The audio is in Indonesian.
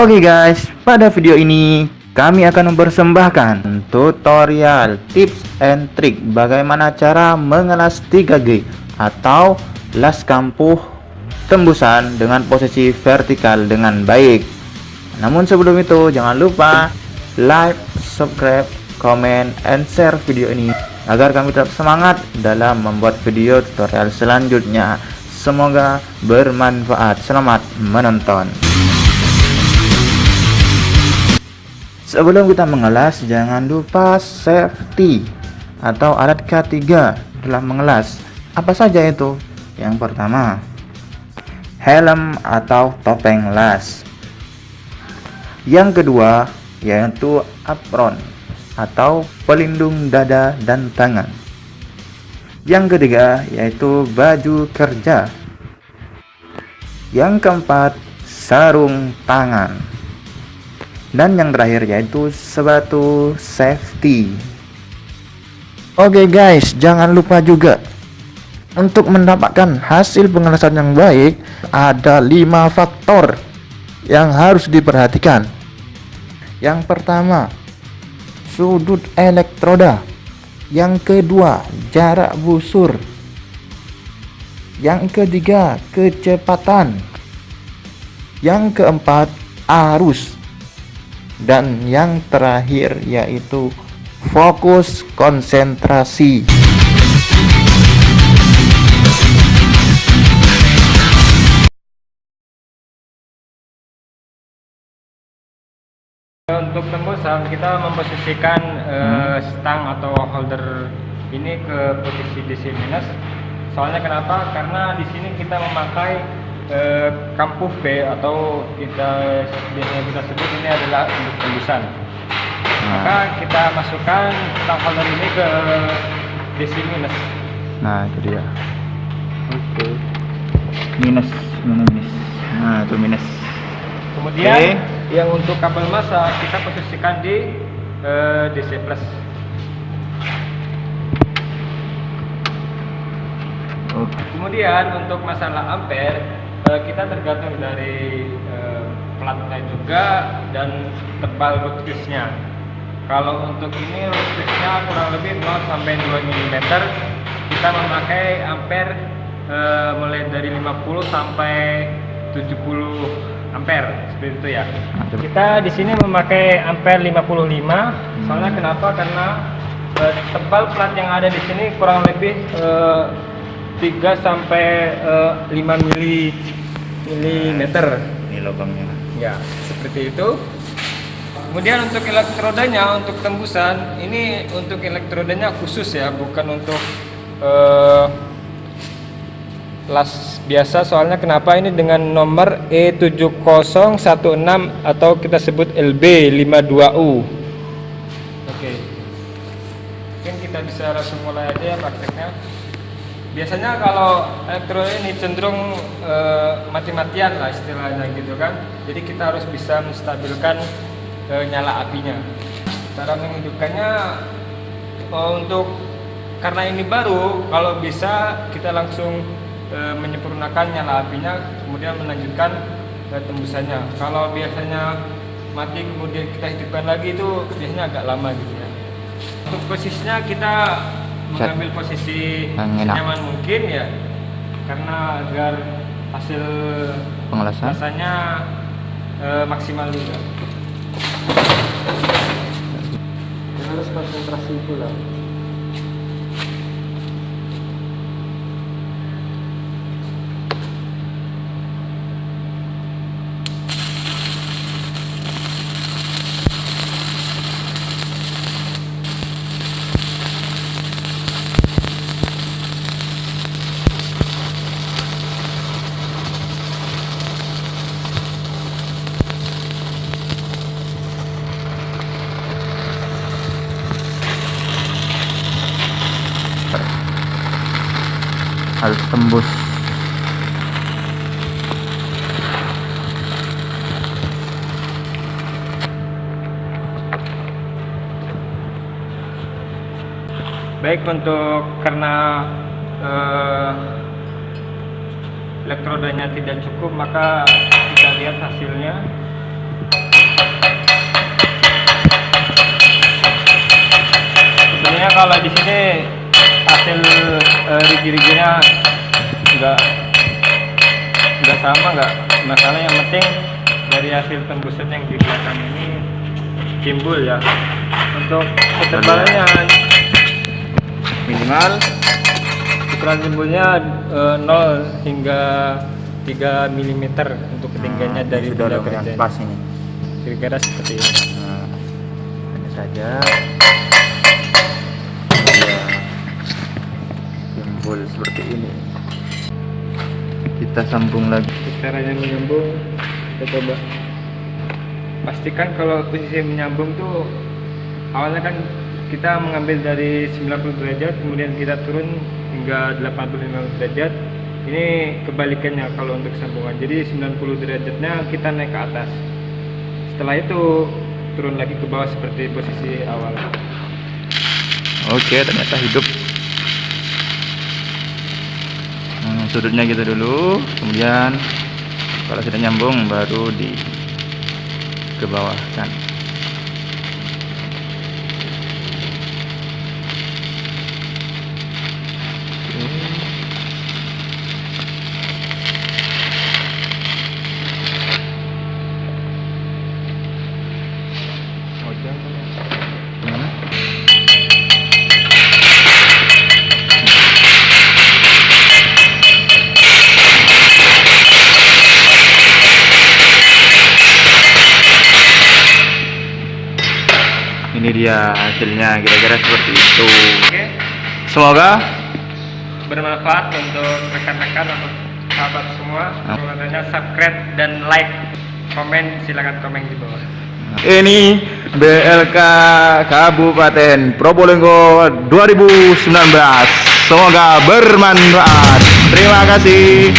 Oke guys, pada video ini kami akan mempersembahkan tutorial tips and trick bagaimana cara mengelas 3G atau las kampuh tembusan dengan posisi vertikal dengan baik. Namun sebelum itu jangan lupa like, subscribe, comment, and share video ini agar kami tetap semangat dalam membuat video tutorial selanjutnya. Semoga bermanfaat. Selamat menonton. Sebelum kita mengelas, jangan lupa safety atau alat K3 dalam mengelas. Apa saja itu? Yang pertama, helm atau topeng las. Yang kedua, yaitu apron atau pelindung dada dan tangan. Yang ketiga, yaitu baju kerja. Yang keempat, sarung tangan. Dan yang terakhir yaitu sepatu safety. Oke guys, jangan lupa juga untuk mendapatkan hasil pengelasan yang baik ada 5 faktor yang harus diperhatikan. Yang pertama, sudut elektroda. Yang kedua, jarak busur. Yang ketiga, kecepatan. Yang keempat, arus. Dan yang terakhir yaitu fokus konsentrasi. Untuk tembusan kita memposisikan stang atau holder ini ke posisi DC minus. Soalnya kenapa? Karena di sini kita memakai kampuh B atau kita biasanya kita sebut ini adalah untuk tembusan. Maka kita masukkan stang holder ini ke DC minus. Nah itu dia. Oke. Minus. Nah itu minus. Kemudian yang untuk kabel massa kita posisikan di DC plus. Kemudian untuk masalah ampere kita tergantung dari platnya juga dan tebal rootfishnya. Kalau untuk ini rootfishnya kurang lebih 0 sampai 2 mm, kita memakai ampere mulai dari 50 sampai 70 ampere seperti itu ya. Kita di sini memakai ampere 55. Soalnya kenapa? Karena tebal plat yang ada di sini kurang lebih 3 sampai 5 milimeter. Ini lubangnya. Ya, seperti itu. Kemudian untuk elektrodanya, untuk tembusan, ini untuk elektrodanya khusus ya, bukan untuk las biasa. Soalnya kenapa? Ini dengan nomor E7016 atau kita sebut LB52U. Oke. Mungkin kita bisa langsung mulai aja ya prakteknya. Biasanya kalau elektroda ini cenderung mati-matian lah istilahnya gitu kan. Jadi kita harus bisa menstabilkan nyala apinya. Cara menghidupkannya karena ini baru, kalau bisa kita langsung menyempurnakan nyala apinya, kemudian melanjutkan tembusannya. Kalau biasanya mati kemudian kita hidupkan lagi, itu biasanya agak lama gitu ya. Untuk posisinya kita mengambil posisi nyaman mungkin ya, karena agar hasil pengelasan rasanya maksimal juga. Harus konsentrasi pula. harus tembus. Baik, untuk karena elektrodanya tidak cukup, maka kita lihat hasilnya. kalau di sini hasil rigi-riginya nggak sama, nggak masalah, yang penting dari hasil tembusan yang di belakang ini timbul ya. Untuk ketebalannya Minimal ukuran timbulnya 0 hingga 3 mm untuk ketinggiannya dari sudah benda lumayan kerja. pas ini. Kira-kira seperti ini. Nah, hanya saja timbul seperti ini. Kita sambung lagi. Caranya menyambung, kita coba pastikan kalau posisi menyambung tuh awalnya kan kita mengambil dari 90 derajat, kemudian kita turun hingga 85 derajat. Ini kebalikannya kalau untuk sambungan, jadi 90 derajatnya kita naik ke atas, setelah itu turun lagi ke bawah seperti posisi awal. Oke, ternyata hidup. Sudutnya gitu dulu, kemudian kalau sudah nyambung baru di ke bawah kan. Ini dia hasilnya, kira-kira seperti itu. Oke, Semoga bermanfaat untuk rekan-rekan atau sahabat semua. Makanya subscribe dan like, komen, silakan komen di bawah. ini BLK Kabupaten Probolinggo 2019. Semoga bermanfaat. Terima kasih.